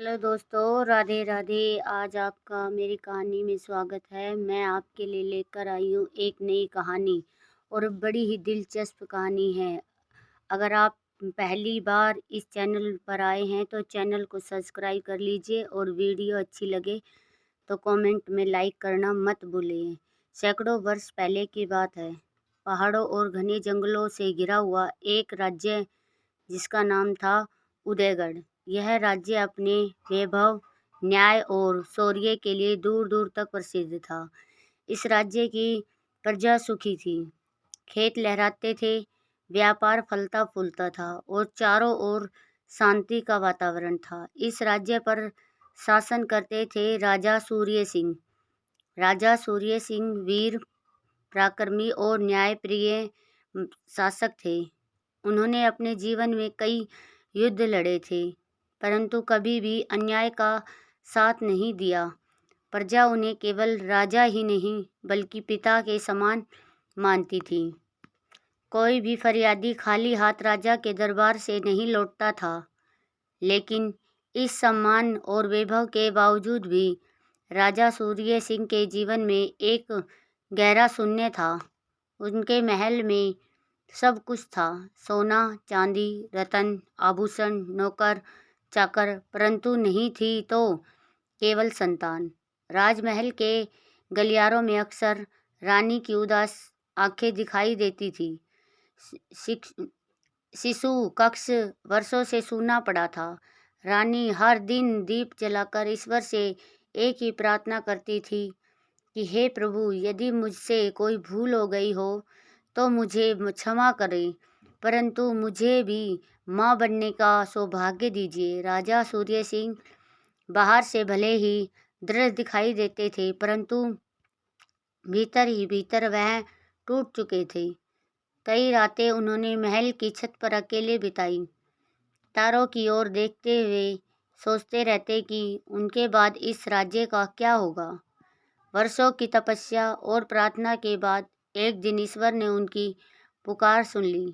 Hello दोस्तों, राधे राधे। आज आपका मेरी कहानी में स्वागत है। मैं आपके लिए लेकर आई हूँ एक नई कहानी और बड़ी ही दिलचस्प कहानी है। अगर आप पहली बार इस चैनल पर आए हैं तो चैनल को सब्सक्राइब कर लीजिए और वीडियो अच्छी लगे तो कमेंट में लाइक करना मत भूलिए। सैकड़ों वर्ष पहले की बात है। पहाड़ों और घने जंगलों से घिरा हुआ एक राज्य जिसका नाम था उदयगढ़। यह राज्य अपने वैभव, न्याय और शौर्य के लिए दूर दूर तक प्रसिद्ध था। इस राज्य की प्रजा सुखी थी, खेत लहराते थे, व्यापार फलता फूलता था और चारों ओर शांति का वातावरण था। इस राज्य पर शासन करते थे राजा सूर्य सिंह। राजा सूर्य सिंह वीर, पराक्रमी और न्यायप्रिय शासक थे। उन्होंने अपने जीवन में कई युद्ध लड़े थे, परंतु कभी भी अन्याय का साथ नहीं दिया। प्रजा उन्हें केवल राजा ही नहीं बल्कि पिता के समान मानती थी। कोई भी फरियादी खाली हाथ राजा के दरबार से नहीं लौटता था, लेकिन इस सम्मान और वैभव के बावजूद भी राजा सूर्य सिंह के जीवन में एक गहरा शून्य था। उनके महल में सब कुछ था, सोना, चांदी, रतन, आभूषण, नौकर, चाकर, परंतु नहीं थी तो केवल संतान। राजमहल के गलियारों में अक्सर रानी की उदास आंखें दिखाई देती थी। शिशु कक्ष वर्षों से सूना पड़ा था। रानी हर दिन दीप जलाकर ईश्वर से एक ही प्रार्थना करती थी कि हे प्रभु, यदि मुझसे कोई भूल हो गई हो तो मुझे क्षमा करें, परंतु मुझे भी माँ बनने का सौभाग्य दीजिए। राजा सूर्य सिंह बाहर से भले ही दृढ़ दिखाई देते थे, परंतु भीतर ही भीतर वह टूट चुके थे। कई रातें उन्होंने महल की छत पर अकेले बिताई, तारों की ओर देखते हुए सोचते रहते कि उनके बाद इस राज्य का क्या होगा। वर्षों की तपस्या और प्रार्थना के बाद एक दिन ईश्वर ने उनकी पुकार सुन ली।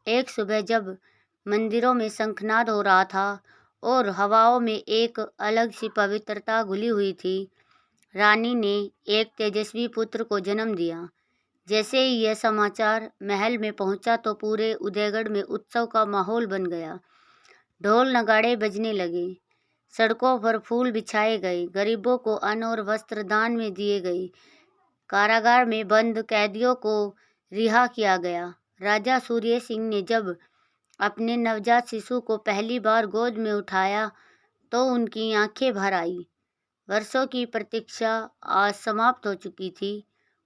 एक सुबह जब मंदिरों में शंखनाद हो रहा था और हवाओं में एक अलग सी पवित्रता घुली हुई थी, रानी ने एक तेजस्वी पुत्र को जन्म दिया। जैसे ही यह समाचार महल में पहुंचा तो पूरे उदयगढ़ में उत्सव का माहौल बन गया। ढोल नगाड़े बजने लगे, सड़कों पर फूल बिछाए गए, गरीबों को अन्न और वस्त्र दान में दिए गए, कारागार में बंद कैदियों को रिहा किया गया। राजा सूर्य सिंह ने जब अपने नवजात शिशु को पहली बार गोद में उठाया तो उनकी आंखें भर आई। वर्षों की प्रतीक्षा आज समाप्त हो चुकी थी।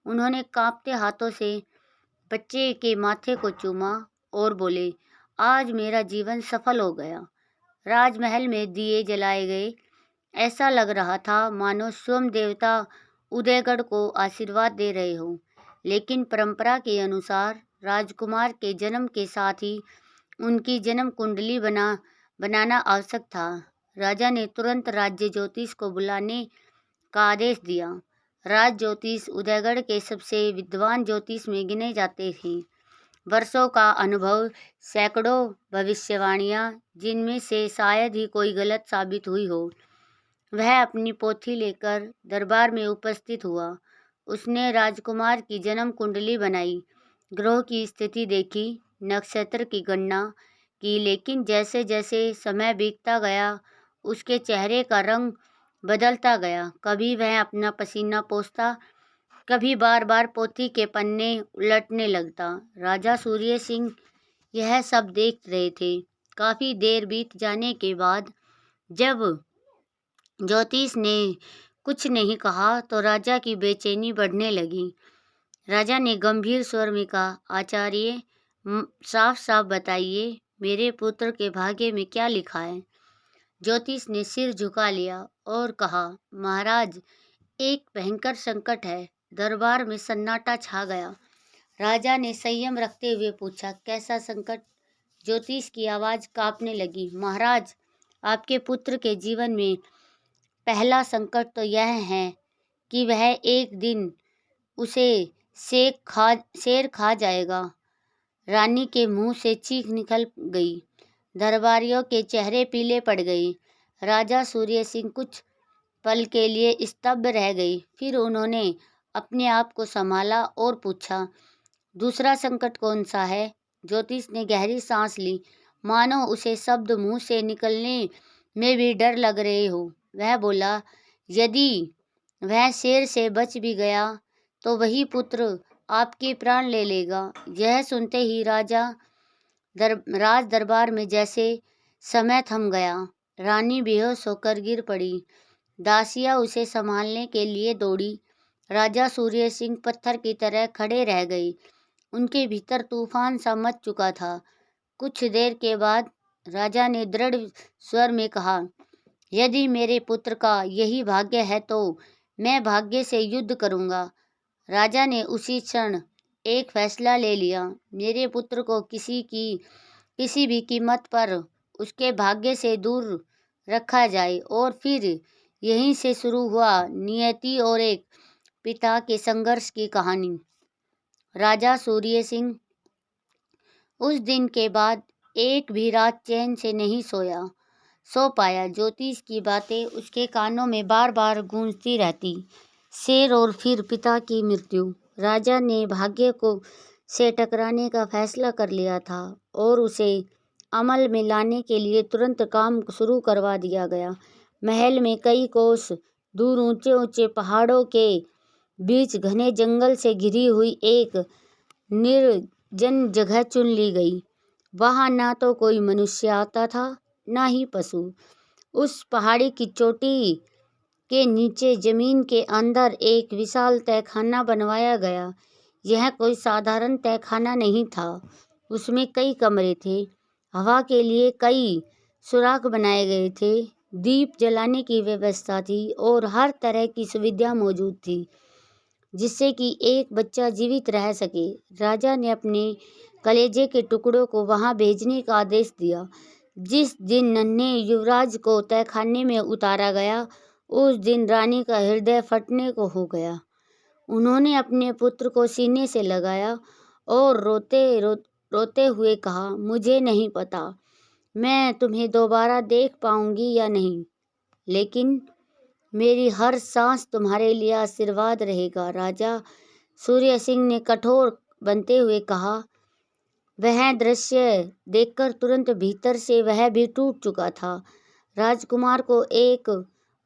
उन्होंने कांपते हाथों से बच्चे के माथे को चूमा और बोले, आज मेरा जीवन सफल हो गया। राजमहल में दिए जलाए गए। ऐसा लग रहा था मानो स्वयं देवता उदयगढ़ को आशीर्वाद दे रहे हो। लेकिन परंपरा के अनुसार राजकुमार के जन्म के साथ ही उनकी जन्म कुंडली बनाना आवश्यक था। राजा ने तुरंत राज्य ज्योतिष को बुलाने का आदेश दिया। राज ज्योतिष उदयगढ़ के सबसे विद्वान ज्योतिष में गिने जाते थे। वर्षों का अनुभव, सैकड़ों भविष्यवाणियां, जिनमें से शायद ही कोई गलत साबित हुई हो। वह अपनी पोथी लेकर दरबार में उपस्थित हुआ। उसने राजकुमार की जन्म कुंडली बनाई, ग्रहों की स्थिति देखी, नक्षत्र की गणना की, लेकिन जैसे जैसे समय बीतता गया उसके चेहरे का रंग बदलता गया। कभी वह अपना पसीना पोंछता, कभी बार बार पोथी के पन्ने उलटने लगता। राजा सूर्य सिंह यह सब देख रहे थे। काफी देर बीत जाने के बाद जब ज्योतिष ने कुछ नहीं कहा तो राजा की बेचैनी बढ़ने लगी। राजा ने गंभीर स्वर में कहा, आचार्य, साफ साफ बताइए, मेरे पुत्र के भाग्य में क्या लिखा है। ज्योतिष ने सिर झुका लिया और कहा, महाराज, एक भयंकर संकट है। दरबार में सन्नाटा छा गया। राजा ने संयम रखते हुए पूछा, कैसा संकट। ज्योतिष की आवाज कांपने लगी, महाराज, आपके पुत्र के जीवन में पहला संकट तो यह है कि वह एक दिन उसे शेर खा जाएगा। रानी के मुंह से चीख निकल गई। दरबारियों के चेहरे पीले पड़ गए। राजा सूर्य सिंह कुछ पल के लिए स्तब्ध रह गई। फिर उन्होंने अपने आप को संभाला और पूछा, दूसरा संकट कौन सा है? ज्योतिष ने गहरी सांस ली, मानो उसे शब्द मुंह से निकलने में भी डर लग रहे हो। वह बोला, यदि वह शेर से बच भी गया तो वही पुत्र आपके प्राण ले लेगा। यह सुनते ही राज दरबार में जैसे समय थम गया। रानी बेहोश होकर गिर पड़ी। दासियां उसे संभालने के लिए दौड़ी। राजा सूर्य सिंह पत्थर की तरह खड़े रह गए। उनके भीतर तूफान सा मच चुका था। कुछ देर के बाद राजा ने दृढ़ स्वर में कहा, यदि मेरे पुत्र का यही भाग्य है तो मैं भाग्य से युद्ध करूंगा। राजा ने उसी क्षण एक फैसला ले लिया, मेरे पुत्र को किसी भी कीमत पर उसके भाग्य से दूर रखा जाए। और फिर यहीं से शुरू हुआ नियति और एक पिता के संघर्ष की कहानी। राजा सूर्य सिंह उस दिन के बाद एक भी रात चैन से नहीं सो पाया। ज्योतिष की बातें उसके कानों में बार बार गूंजती रहती। शेर और फिर पिता की मृत्यु। राजा ने भाग्य को से टकराने का फैसला कर लिया था और उसे अमल में लाने के लिए तुरंत काम शुरू करवा दिया गया। महल में कई कोस दूर ऊंचे ऊंचे पहाड़ों के बीच घने जंगल से घिरी हुई एक निर्जन जगह चुन ली गई। वहां ना तो कोई मनुष्य आता था, ना ही पशु। उस पहाड़ी की चोटी के नीचे जमीन के अंदर एक विशाल तहखाना बनवाया गया। यह कोई साधारण तहखाना नहीं था। उसमें कई कमरे थे, हवा के लिए कई सुराख बनाए गए थे, दीप जलाने की व्यवस्था थी और हर तरह की सुविधा मौजूद थी जिससे कि एक बच्चा जीवित रह सके। राजा ने अपने कलेजे के टुकड़ों को वहां भेजने का आदेश दिया। जिस दिन नन्हे युवराज को तहखाने में उतारा गया, उस दिन रानी का हृदय फटने को हो गया। उन्होंने अपने पुत्र को सीने से लगाया और रोते हुए कहा, मुझे नहीं पता मैं तुम्हें दोबारा देख पाऊंगी या नहीं, लेकिन मेरी हर सांस तुम्हारे लिए आशीर्वाद रहेगा। राजा सूर्य सिंह ने कठोर बनते हुए कहा। वह दृश्य देखकर तुरंत भीतर से वह भी टूट चुका था। राजकुमार को एक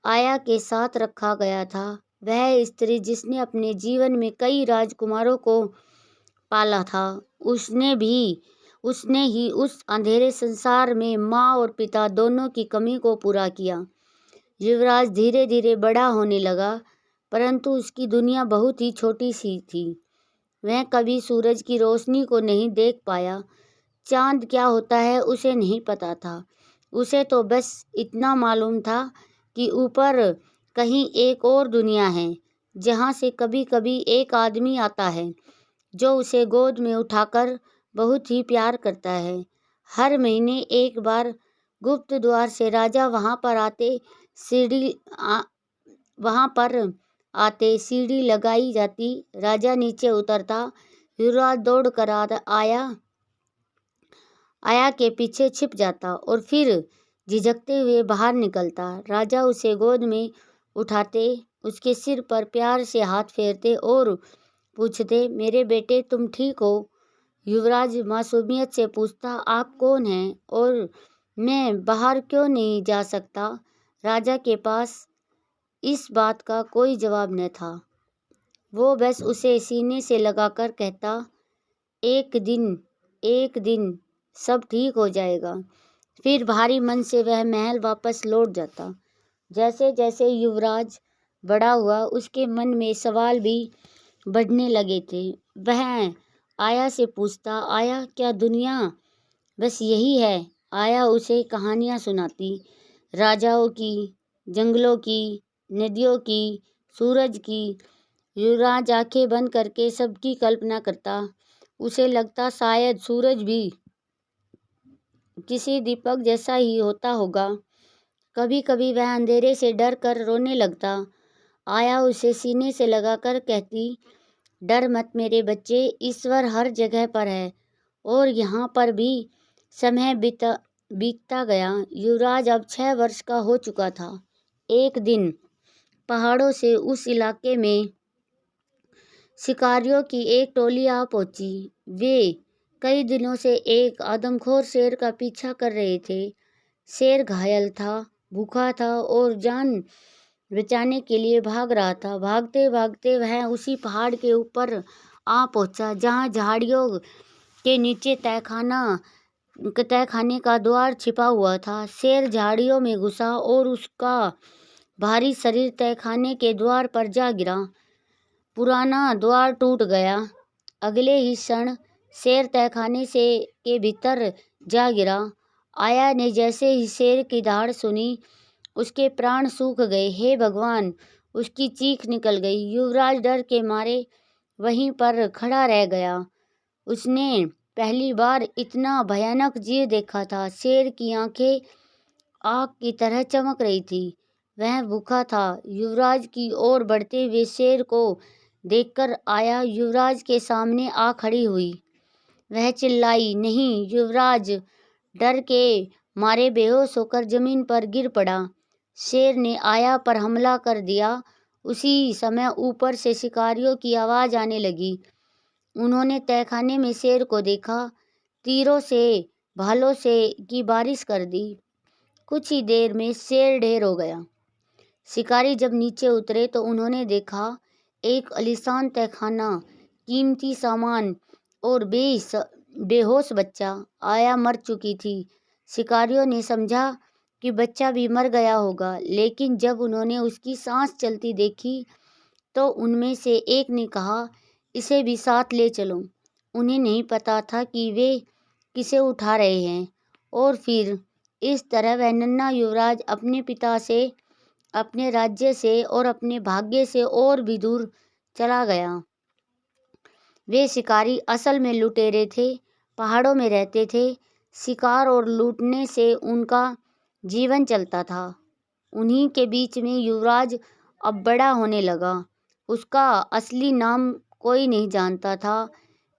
आया के साथ रखा गया था। वह स्त्री जिसने अपने जीवन में कई राजकुमारों को पाला था, उसने ही उस अंधेरे संसार में माँ और पिता दोनों की कमी को पूरा किया। युवराज धीरे धीरे बड़ा होने लगा, परंतु उसकी दुनिया बहुत ही छोटी सी थी। वह कभी सूरज की रोशनी को नहीं देख पाया। चांद क्या होता है उसे नहीं पता था। उसे तो बस इतना मालूम था कि ऊपर कहीं एक और दुनिया है जहाँ से कभी कभी एक आदमी आता है जो उसे गोद में उठाकर बहुत ही प्यार करता है। हर महीने एक बार गुप्त द्वार से राजा वहाँ पर आते सीढ़ी लगाई जाती। राजा नीचे उतरता, युवराज दौड़ कर आया के पीछे छिप जाता और फिर झिझकते हुए बाहर निकलता। राजा उसे गोद में उठाते, उसके सिर पर प्यार से हाथ फेरते और पूछते, मेरे बेटे तुम ठीक हो? युवराज मासूमियत से पूछता, आप कौन हैं और मैं बाहर क्यों नहीं जा सकता? राजा के पास इस बात का कोई जवाब न था। वो बस उसे सीने से लगाकर कहता, एक दिन सब ठीक हो जाएगा। फिर भारी मन से वह महल वापस लौट जाता। जैसे जैसे युवराज बड़ा हुआ, उसके मन में सवाल भी बढ़ने लगे थे। वह आया से पूछता, आया क्या दुनिया बस यही है? आया उसे कहानियाँ सुनाती, राजाओं की, जंगलों की, नदियों की, सूरज की। युवराज आंखें बंद करके सबकी कल्पना करता। उसे लगता शायद सूरज भी किसी दीपक जैसा ही होता होगा। कभी कभी वह अंधेरे से डर कर रोने लगता। आया उसे सीने से लगाकर कहती, डर मत मेरे बच्चे, ईश्वर हर जगह पर है और यहाँ पर भी समय बीतता गया। युवराज अब 6 वर्ष का हो चुका था। एक दिन पहाड़ों से उस इलाके में शिकारियों की एक टोली आ पहुंची। वे कई दिनों से एक आदमखोर शेर का पीछा कर रहे थे। शेर घायल था, भूखा था और जान बचाने के लिए भाग रहा था। भागते भागते वह उसी पहाड़ के ऊपर आ पहुंचा जहां झाड़ियों के नीचे तहखाने का द्वार छिपा हुआ था। शेर झाड़ियों में घुसा और उसका भारी शरीर तहखाने के द्वार पर जा गिरा। पुराना द्वार टूट गया। अगले ही क्षण शेर तहखाने के भीतर जा गिरा। आया ने जैसे ही शेर की दहाड़ सुनी, उसके प्राण सूख गए। हे भगवान! उसकी चीख निकल गई। युवराज डर के मारे वहीं पर खड़ा रह गया। उसने पहली बार इतना भयानक जीव देखा था। शेर की आंखें आग की तरह चमक रही थी। वह भूखा था। युवराज की ओर बढ़ते हुए शेर को देखकर आया युवराज के सामने आ खड़ी हुई। वह चिल्लाई, नहीं! युवराज डर के मारे बेहोश होकर जमीन पर गिर पड़ा। शेर ने आया पर हमला कर दिया। उसी समय ऊपर से शिकारियों की आवाज आने लगी। उन्होंने तहखाने में शेर को देखा। तीरों से, भालों से की बारिश कर दी। कुछ ही देर में शेर ढेर हो गया। शिकारी जब नीचे उतरे तो उन्होंने देखा एक आलीशान तहखाना, कीमती सामान और बेहोश बच्चा। आया मर चुकी थी। शिकारियों ने समझा कि बच्चा भी मर गया होगा, लेकिन जब उन्होंने उसकी सांस चलती देखी तो उनमें से एक ने कहा, इसे भी साथ ले चलो। उन्हें नहीं पता था कि वे किसे उठा रहे हैं। और फिर इस तरह वह नन्हा युवराज अपने पिता से, अपने राज्य से और अपने भाग्य से और भी दूर चला गया। वे शिकारी असल में लुटेरे थे। पहाड़ों में रहते थे। शिकार और लूटने से उनका जीवन चलता था। उन्हीं के बीच में युवराज अब बड़ा होने लगा। उसका असली नाम कोई नहीं जानता था।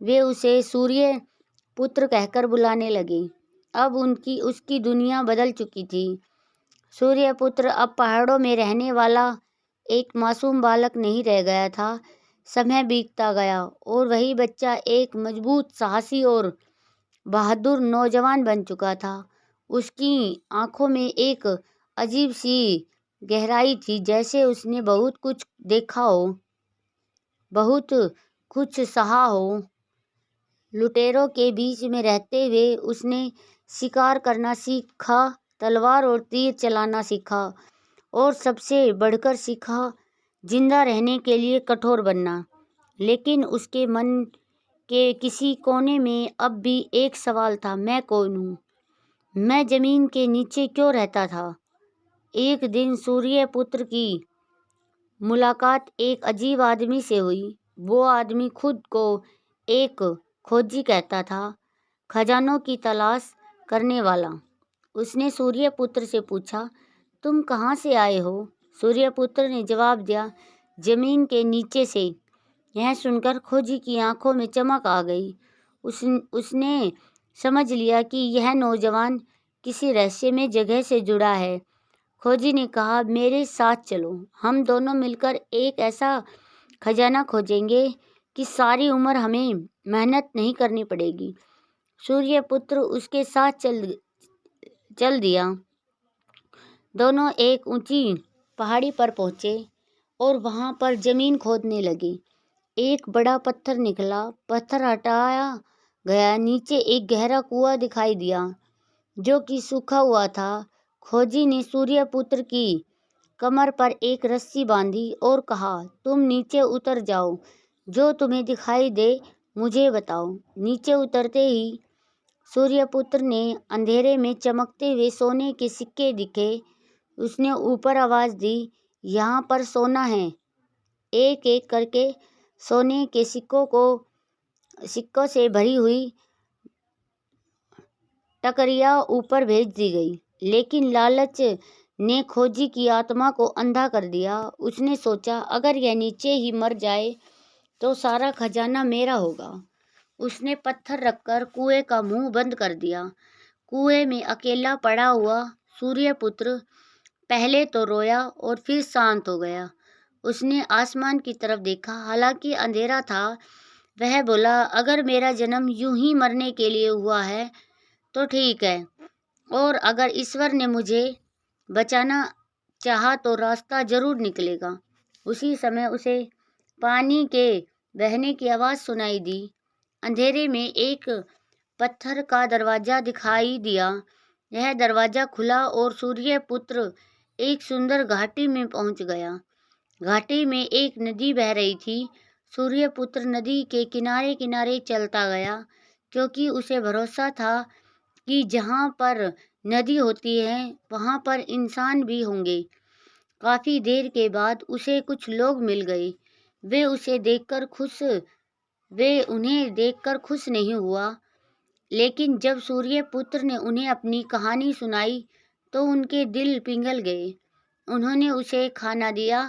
वे उसे सूर्य पुत्र कहकर बुलाने लगे। अब उसकी दुनिया बदल चुकी थी। सूर्यपुत्र अब पहाड़ों में रहने वाला एक मासूम बालक नहीं रह गया था। समय बीतता गया और वही बच्चा एक मजबूत, साहसी और बहादुर नौजवान बन चुका था। उसकी आंखों में एक अजीब सी गहराई थी, जैसे उसने बहुत कुछ देखा हो, बहुत कुछ सहा हो। लुटेरों के बीच में रहते हुए उसने शिकार करना सीखा, तलवार और तीर चलाना सीखा और सबसे बढ़कर सीखा जिंदा रहने के लिए कठोर बनना। लेकिन उसके मन के किसी कोने में अब भी एक सवाल था, मैं कौन हूँ? मैं जमीन के नीचे क्यों रहता था? एक दिन सूर्यपुत्र की मुलाकात एक अजीब आदमी से हुई। वो आदमी खुद को एक खोजी कहता था, खजानों की तलाश करने वाला। उसने सूर्यपुत्र से पूछा, तुम कहाँ से आए हो? सूर्यपुत्र ने जवाब दिया, जमीन के नीचे से। यह सुनकर खोजी की आंखों में चमक आ गई। उसने समझ लिया कि यह नौजवान किसी रहस्यमय जगह से जुड़ा है। खोजी ने कहा, मेरे साथ चलो। हम दोनों मिलकर एक ऐसा खजाना खोजेंगे कि सारी उम्र हमें मेहनत नहीं करनी पड़ेगी। सूर्यपुत्र उसके साथ चल दिया। दोनों एक ऊंची पहाड़ी पर पहुंचे और वहां पर जमीन खोदने लगे। एक बड़ा पत्थर निकला। पत्थर हटाया गया। नीचे एक गहरा कुआं दिखाई दिया जो कि सूखा हुआ था। खोजी ने सूर्यपुत्र की कमर पर एक रस्सी बांधी और कहा, तुम नीचे उतर जाओ। जो तुम्हें दिखाई दे मुझे बताओ। नीचे उतरते ही सूर्यपुत्र ने अंधेरे में चमकते हुए सोने के सिक्के दिखे। उसने ऊपर आवाज दी, यहाँ पर सोना है। एक एक करके सोने के सिक्कों से भरी हुई टकरियां ऊपर भेज दी गई। लेकिन लालच ने खोजी की आत्मा को अंधा कर दिया। उसने सोचा, अगर यह नीचे ही मर जाए तो सारा खजाना मेरा होगा। उसने पत्थर रखकर कुएं का मुंह बंद कर दिया। कुएं में अकेला पड़ा हुआ सूर्यपुत्र पहले तो रोया और फिर शांत हो गया। उसने आसमान की तरफ देखा, हालांकि अंधेरा था। वह बोला, अगर मेरा जन्म यूं ही मरने के लिए हुआ है तो ठीक है, और अगर ईश्वर ने मुझे बचाना चाहा तो रास्ता जरूर निकलेगा। उसी समय उसे पानी के बहने की आवाज़ सुनाई दी। अंधेरे में एक पत्थर का दरवाजा दिखाई दिया। यह दरवाजा खुला और सूर्यपुत्र एक सुंदर घाटी में पहुंच गया। घाटी में एक नदी बह रही थी। सूर्यपुत्र नदी के किनारे किनारे चलता गया, क्योंकि उसे भरोसा था कि जहाँ पर नदी होती है वहाँ पर इंसान भी होंगे। काफ़ी देर के बाद उसे कुछ लोग मिल गए। वे उन्हें देखकर खुश नहीं हुआ, लेकिन जब सूर्यपुत्र ने उन्हें अपनी कहानी सुनाई तो उनके दिल पिघल गए। उन्होंने उसे खाना दिया,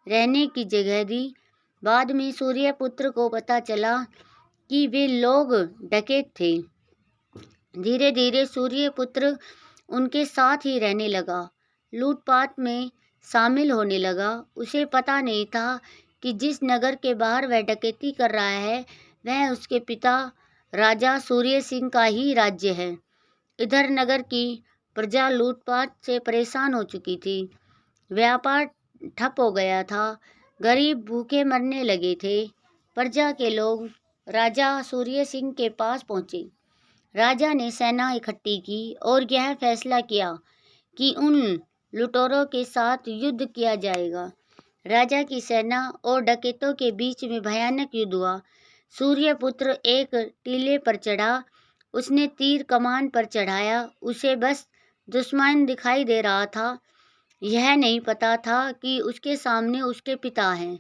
रहने की जगह दी। बाद में सूर्यपुत्र को पता चला कि वे लोग डकैत थे। धीरे धीरे सूर्यपुत्र उनके साथ ही रहने लगा, लूटपाट में शामिल होने लगा। उसे पता नहीं था कि जिस नगर के बाहर वह डकैती कर रहा है वह उसके पिता राजा सूर्य सिंह का ही राज्य है। इधर नगर की प्रजा लूटपाट से परेशान हो चुकी थी। व्यापार ठप हो गया था, गरीब भूखे मरने लगे थे। प्रजा के लोग राजा सूर्य सिंह के पास पहुंचे। राजा ने सेना इकट्ठी की और यह फैसला किया कि उन लुटेरों के साथ युद्ध किया जाएगा। राजा की सेना और डकैतों के बीच में भयानक युद्ध हुआ। सूर्यपुत्र एक टीले पर चढ़ा। उसने तीर कमान पर चढ़ाया। उसे बस दुश्मन दिखाई दे रहा था। यह नहीं पता था कि उसके सामने उसके पिता हैं।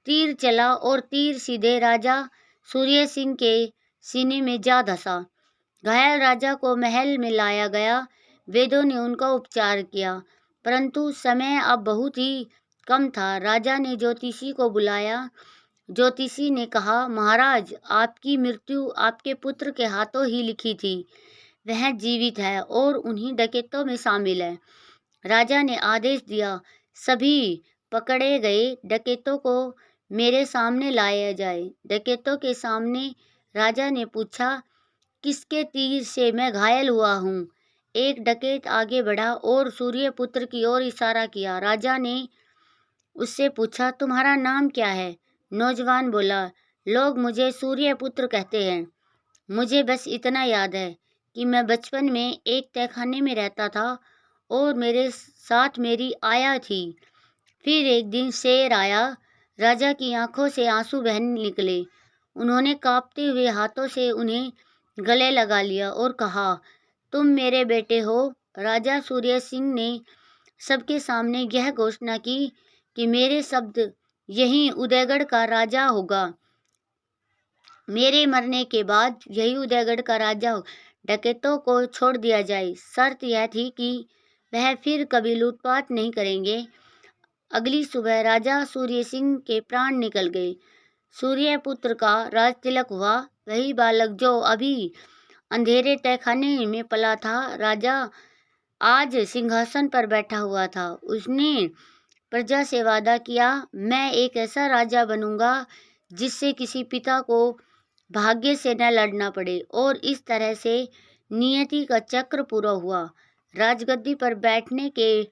तीर चला और तीर सीधे राजा सूर्य सिंह के सीने में जा धंसा। घायल राजा को महल में लाया गया। वैद्यों ने उनका उपचार किया, परंतु समय अब बहुत ही कम था। राजा ने ज्योतिषी को बुलाया। ज्योतिषी ने कहा, महाराज, आपकी मृत्यु आपके पुत्र के हाथों ही लिखी थी। वह जीवित है और उन्हीं डकैतों में शामिल है। राजा ने आदेश दिया, सभी पकड़े गए डकैतों को मेरे सामने लाया जाए। डकैतों के सामने राजा ने पूछा, किसके तीर से मैं घायल हुआ हूँ? एक डकैत आगे बढ़ा और सूर्यपुत्र की ओर इशारा किया। राजा ने उससे पूछा, तुम्हारा नाम क्या है? नौजवान बोला, लोग मुझे सूर्यपुत्र कहते हैं। मुझे बस इतना याद है कि मैं बचपन में एक तहखाने में रहता था और मेरे साथ मेरी आया थी। फिर एक दिन शेर आया। राजा की आंखों से आंसू बहने निकले। उन्होंने कांपते हुए हाथों से उन्हें गले लगा लिया और कहा, तुम मेरे बेटे हो। राजा सूर्य सिंह ने सबके सामने यह घोषणा की कि मेरे शब्द यही उदयगढ़ का राजा होगा। मेरे मरने के बाद यही उदयगढ़ का राजा हो। डकैतों को छोड़ दिया जाए। शर्त यह थी कि वह फिर कभी लूटपाट नहीं करेंगे। अगली सुबह राजा सूर्य सिंह के प्राण निकल गए। सूर्यपुत्र का राज तिलक हुआ। वही बालक जो अभी अंधेरे तहखाने में पला था, राजा आज सिंहासन पर बैठा हुआ था। उसने प्रजा से वादा किया, मैं एक ऐसा राजा बनूंगा जिससे किसी पिता को भाग्य से न लड़ना पड़े। और इस तरह से नियति का चक्र पूरा हुआ। राजगद्दी पर बैठने के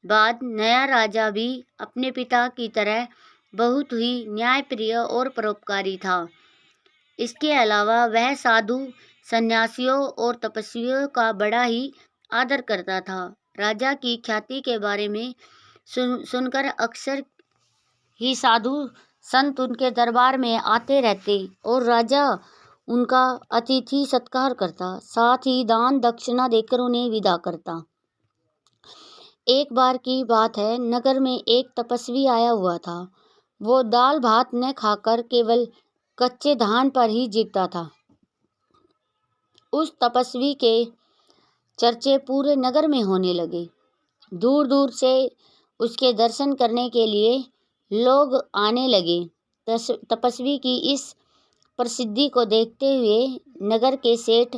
बाद नया राजा भी अपने पिता की तरह बहुत ही न्यायप्रिय और परोपकारी था। इसके अलावा वह साधु, सन्यासियों और तपस्वियों का बड़ा ही आदर करता था। राजा की ख्याति के बारे में सुनकर अक्सर ही साधु संत उनके दरबार में आते रहते और राजा उनका अतिथि सत्कार करता, साथ ही दान दक्षिणा देकर उन्हें विदा करता। एक बार की बात है, नगर में एक तपस्वी आया हुआ था। वो दाल भात न खाकर केवल कच्चे धान पर ही जीता था। उस तपस्वी के चर्चे पूरे नगर में होने लगे। दूर दूर से उसके दर्शन करने के लिए लोग आने लगे। तपस्वी की इस प्रसिद्धि को देखते हुए नगर के सेठ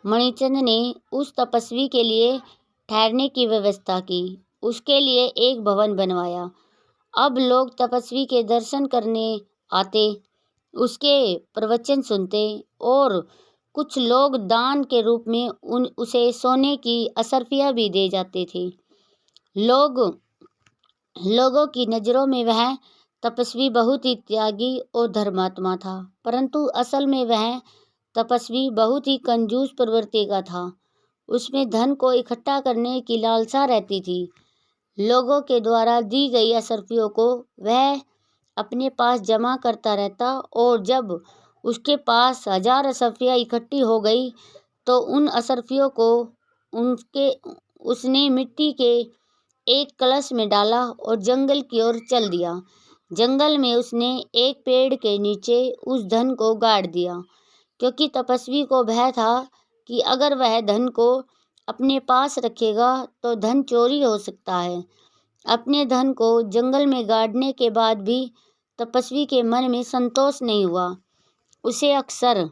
मणिचंद ने उस तपस्वी के लिए ठहरने की व्यवस्था की। उसके लिए एक भवन बनवाया। अब लोग तपस्वी के दर्शन करने आते, उसके प्रवचन सुनते और कुछ लोग दान के रूप में उसे सोने की असरफियाँ भी दे जाते थे। लोगों की नज़रों में वह तपस्वी बहुत ही त्यागी और धर्मात्मा था, परंतु असल में वह तपस्वी बहुत ही कंजूस प्रवृत्ति का था। उसमें धन को इकट्ठा करने की लालसा रहती थी। लोगों के द्वारा दी गई असरफियों को वह अपने पास जमा करता रहता और जब उसके पास 1000 असरफियाँ इकट्ठी हो गई तो उन असरफियों को उसने मिट्टी के एक कलश में डाला और जंगल की ओर चल दिया। जंगल में उसने एक पेड़ के नीचे उस धन को गाड़ दिया, क्योंकि तपस्वी को भय था कि अगर वह धन को अपने पास रखेगा तो धन चोरी हो सकता है। अपने धन को जंगल में गाड़ने के बाद भी तपस्वी के मन में संतोष नहीं हुआ। उसे अक्सर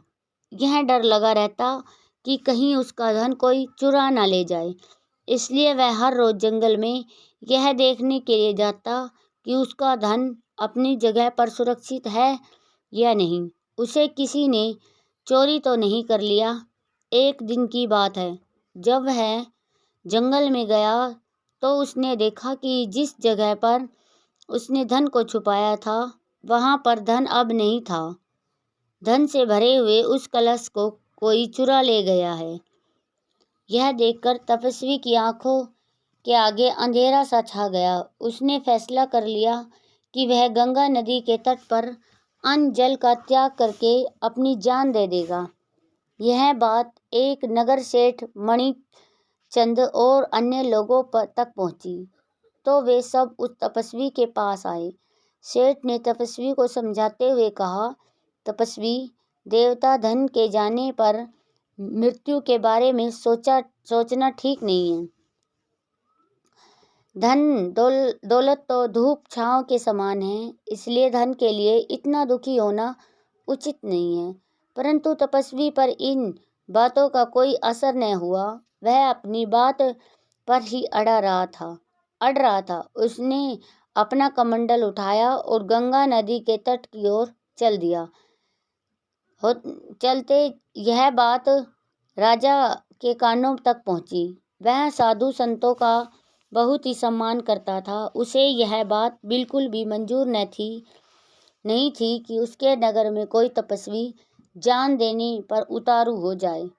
यह डर लगा रहता कि कहीं उसका धन कोई चुरा ना ले जाए। इसलिए वह हर रोज जंगल में यह देखने के लिए जाता कि उसका धन अपनी जगह पर सुरक्षित है या नहीं, उसे किसी ने चोरी तो नहीं कर लिया। एक दिन की बात है, जब वह जंगल में गया तो उसने देखा कि जिस जगह पर उसने धन को छुपाया था वहां पर धन अब नहीं था। धन से भरे हुए उस कलश को कोई चुरा ले गया है। यह देखकर तपस्वी की आंखों के आगे अंधेरा सा छा गया। उसने फैसला कर लिया कि वह गंगा नदी के तट पर अन्न जल का त्याग करके अपनी जान दे देगा। यह बात एक नगर सेठ मणिचंद और अन्य लोगों तक पहुंची तो वे सब उस तपस्वी के पास आए। सेठ ने तपस्वी को समझाते हुए कहा, तपस्वी, देवता धन के जाने पर मृत्यु के बारे में सोचना ठीक नहीं है। धन दौलत तो धूप छांव के समान है, इसलिए धन के लिए इतना दुखी होना उचित नहीं है। परंतु तपस्वी पर इन बातों का कोई असर न हुआ। वह अपनी बात पर ही अड़ रहा था। उसने अपना कमंडल उठाया और गंगा नदी के तट की ओर चल दिया। चलते यह बात राजा के कानों तक पहुंची। वह साधु संतों का बहुत ही सम्मान करता था। उसे यह बात बिल्कुल भी मंजूर नहीं थी कि उसके नगर में कोई तपस्वी जान देने पर उतारू हो जाए।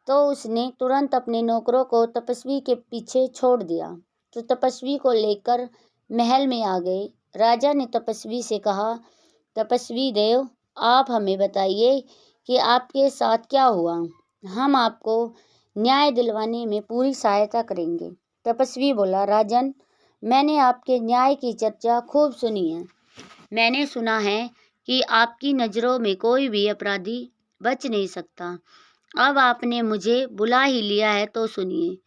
तो उसने तुरंत अपने नौकरों को तपस्वी के पीछे छोड़ दिया तो तपस्वी को लेकर महल में आ गए। राजा ने तपस्वी से कहा, तपस्वी देव, आप हमें बताइए कि आपके साथ क्या हुआ। हम आपको न्याय दिलवाने में पूरी सहायता करेंगे। तपस्वी बोला, राजन, मैंने आपके न्याय की चर्चा खूब सुनी है। मैंने सुना है कि आपकी नज़रों में कोई भी अपराधी बच नहीं सकता। अब आपने मुझे बुला ही लिया है तो सुनिए।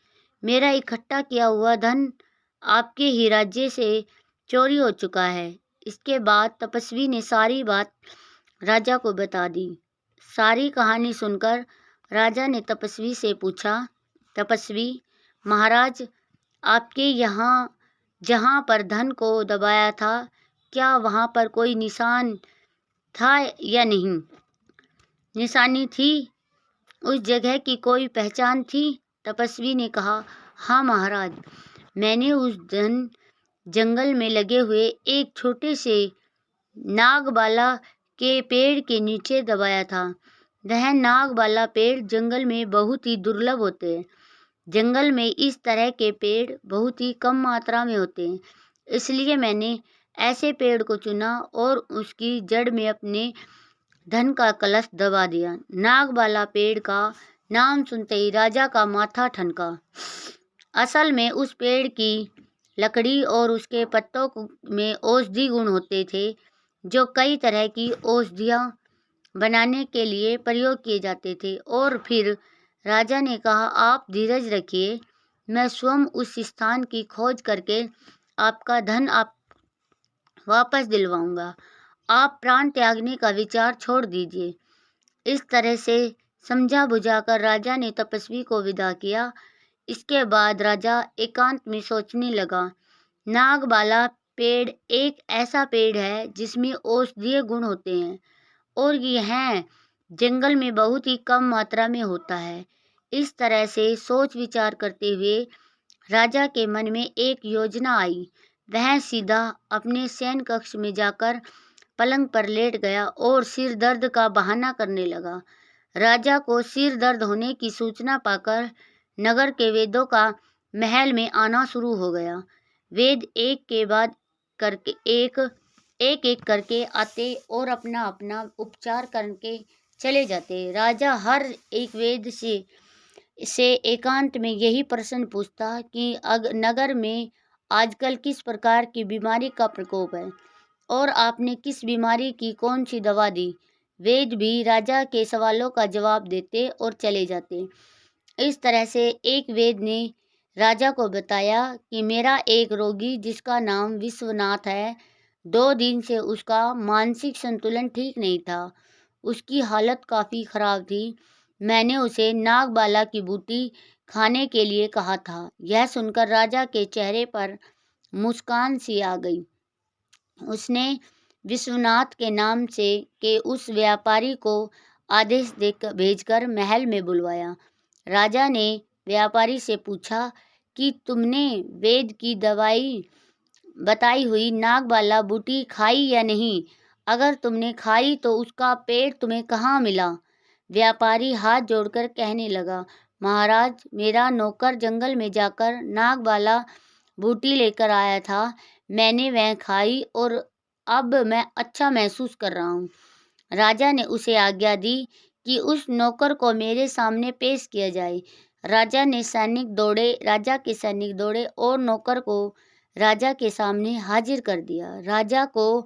मेरा इकट्ठा किया हुआ धन आपके ही राज्य से चोरी हो चुका है। इसके बाद तपस्वी ने सारी बात राजा को बता दी। सारी कहानी सुनकर राजा ने तपस्वी से पूछा, तपस्वी महाराज, आपके यहाँ जहाँ पर धन को दबाया था, क्या वहाँ पर कोई निशान था या नहीं? निशानी थी? उस जगह की कोई पहचान थी? तपस्वी ने कहा, हाँ महाराज, मैंने उस दिन जंगल में लगे हुए एक छोटे से नागबाला के पेड़ के नीचे दबाया था। वह नागबाला पेड़ जंगल में बहुत ही दुर्लभ होते हैं। जंगल में इस तरह के पेड़ बहुत ही कम मात्रा में होते हैं, इसलिए मैंने ऐसे पेड़ को चुना और उसकी जड़ में अपने धन का कलश दबा दिया। नागबाला पेड़ का नाम सुनते ही राजा का माथा ठनका। असल में उस पेड़ की लकड़ी और उसके पत्तों में औषधि गुण होते थे, जो कई तरह की औषधियाँ बनाने के लिए प्रयोग किए जाते थे। और फिर राजा ने कहा, आप धीरज रखिए, मैं स्वयं उस स्थान की खोज करके आपका धन वापस दिलवाऊंगा। आप प्राण त्यागने का विचार छोड़ दीजिए। इस तरह से समझा बुझाकर राजा ने तपस्वी को विदा किया। इसके बाद राजा एकांत में सोचने लगा। नागबाला पेड़ एक ऐसा पेड़ है जिसमें औषधीय गुण होते हैं और यह जंगल में बहुत ही कम मात्रा में होता है। इस तरह से सोच विचार करते हुए राजा के मन में एक योजना आई। वह सीधा अपने शयन कक्ष में जाकर पलंग पर लेट गया और सिर दर्द का बहाना करने लगा। राजा को सिर दर्द होने की सूचना पाकर नगर के वैद्यों का महल में आना शुरू हो गया। वेद एक के बाद करके एक करके आते और अपना अपना उपचार करके चले जाते। राजा हर एक वेद से एकांत में यही प्रश्न पूछता कि नगर में आजकल किस प्रकार की बीमारी का प्रकोप है और आपने किस बीमारी की कौन सी दवा दी। वेद भी राजा के सवालों का जवाब देते और चले जाते। इस तरह से एक वेद ने राजा को बताया कि मेरा एक रोगी जिसका नाम विश्वनाथ है, 2 दिन से उसका मानसिक संतुलन ठीक नहीं था। उसकी हालत काफ़ी खराब थी। मैंने उसे नागबाला की बूटी खाने के लिए कहा था। यह सुनकर राजा के चेहरे पर मुस्कान सी आ गई। उसने विश्वनाथ के नाम से के उस व्यापारी को आदेश देकर भेजकर महल में बुलवाया। राजा ने व्यापारी से पूछा कि तुमने वेद की दवाई बताई हुई नागबाला बूटी खाई या नहीं? अगर तुमने खाई तो उसका पेड़ तुम्हें कहाँ मिला? व्यापारी हाथ जोड़कर कहने लगा, महाराज, मेरा नौकर जंगल में जाकर नागबाला बूटी लेकर आया था। मैंने वह खाई और अब मैं अच्छा महसूस कर रहा हूँ। राजा ने उसे आज्ञा दी कि उस नौकर को मेरे सामने पेश किया जाए। राजा के सैनिक दौड़े और नौकर को राजा के सामने हाजिर कर दिया। राजा को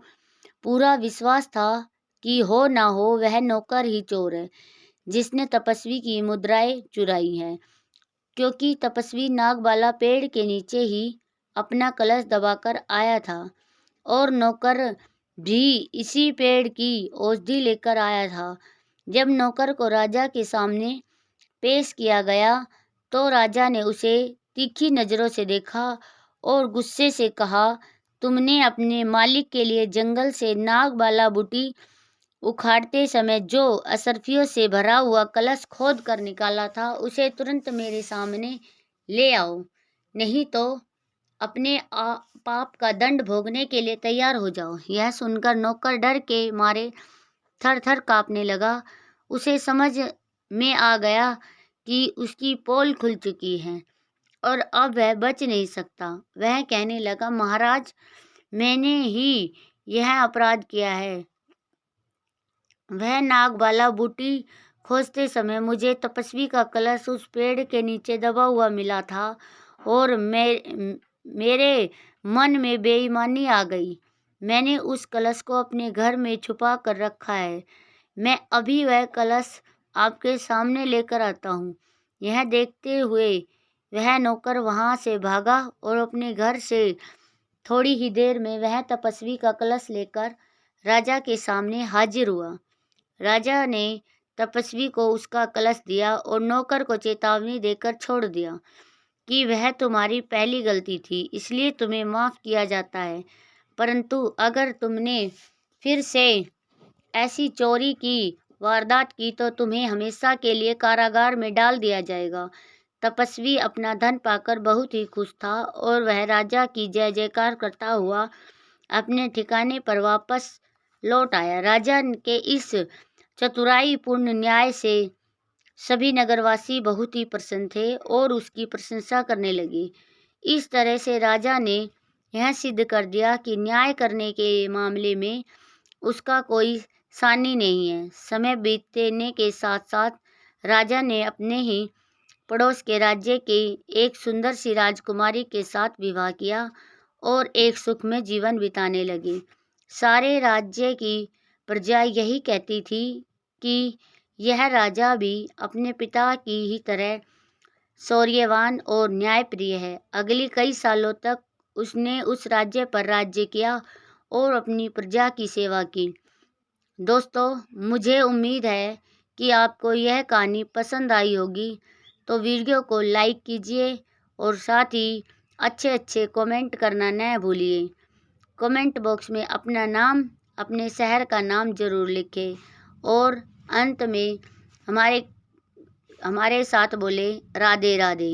पूरा विश्वास था कि हो ना हो वह नौकर ही चोर है जिसने तपस्वी की मुद्राएं चुराई हैं, क्योंकि तपस्वी नागबाला पेड़ के नीचे ही अपना कलश दबाकर आया था और नौकर भी इसी पेड़ की औषधि लेकर आया था। जब नौकर को राजा के सामने पेश किया गया तो राजा ने उसे तीखी नज़रों से देखा और गुस्से से कहा, तुमने अपने मालिक के लिए जंगल से नागबाला बूटी उखाड़ते समय जो अशर्फियों से भरा हुआ कलश खोद कर निकाला था, उसे तुरंत मेरे सामने ले आओ, नहीं तो अपने पाप का दंड भोगने के लिए तैयार हो जाओ। यह सुनकर नौकर डर के मारे थर थर काँपने लगा। उसे समझ में आ गया कि उसकी पोल खुल चुकी है और अब वह बच नहीं सकता। वह कहने लगा, महाराज, मैंने ही यह अपराध किया है। वह नागबाला बूटी खोजते समय मुझे तपस्वी का कलश उस पेड़ के नीचे दबा हुआ मिला था और मेरे मन में बेईमानी आ गई। मैंने उस कलश को अपने घर में छुपा कर रखा है। मैं अभी वह कलश आपके सामने लेकर आता हूँ। यह देखते हुए वह नौकर वहाँ से भागा और अपने घर से थोड़ी ही देर में वह तपस्वी का कलश लेकर राजा के सामने हाजिर हुआ। राजा ने तपस्वी को उसका कलश दिया और नौकर को चेतावनी देकर छोड़ दिया कि वह तुम्हारी पहली गलती थी, इसलिए तुम्हें माफ़ किया जाता है, परंतु अगर तुमने फिर से ऐसी चोरी की वारदात की तो तुम्हें हमेशा के लिए कारागार में डाल दिया जाएगा। तपस्वी अपना धन पाकर बहुत ही खुश था और वह राजा की जय जयकार करता हुआ अपने ठिकाने पर वापस लौट आया। राजा के इस चतुराईपूर्ण न्याय से सभी नगरवासी बहुत ही प्रसन्न थे और उसकी प्रशंसा करने लगे। इस तरह से राजा ने यह सिद्ध कर दिया कि न्याय करने के मामले में उसका कोई सानी नहीं है। समय बीतने के साथ साथ राजा ने अपने ही पड़ोस के राज्य की एक सुंदर सी राजकुमारी के साथ विवाह किया और एक सुखमय जीवन बिताने लगे। सारे राज्य की प्रजा यही कहती थी कि यह राजा भी अपने पिता की ही तरह शौर्यवान और न्यायप्रिय है। अगली कई सालों तक उसने उस राज्य पर राज्य किया और अपनी प्रजा की सेवा की। दोस्तों, मुझे उम्मीद है कि आपको यह कहानी पसंद आई होगी। तो वीडियो को लाइक कीजिए और साथ ही अच्छे अच्छे कमेंट करना न भूलिए। कमेंट बॉक्स में अपना नाम, अपने शहर का नाम ज़रूर लिखें और अंत में हमारे साथ बोले राधे राधे।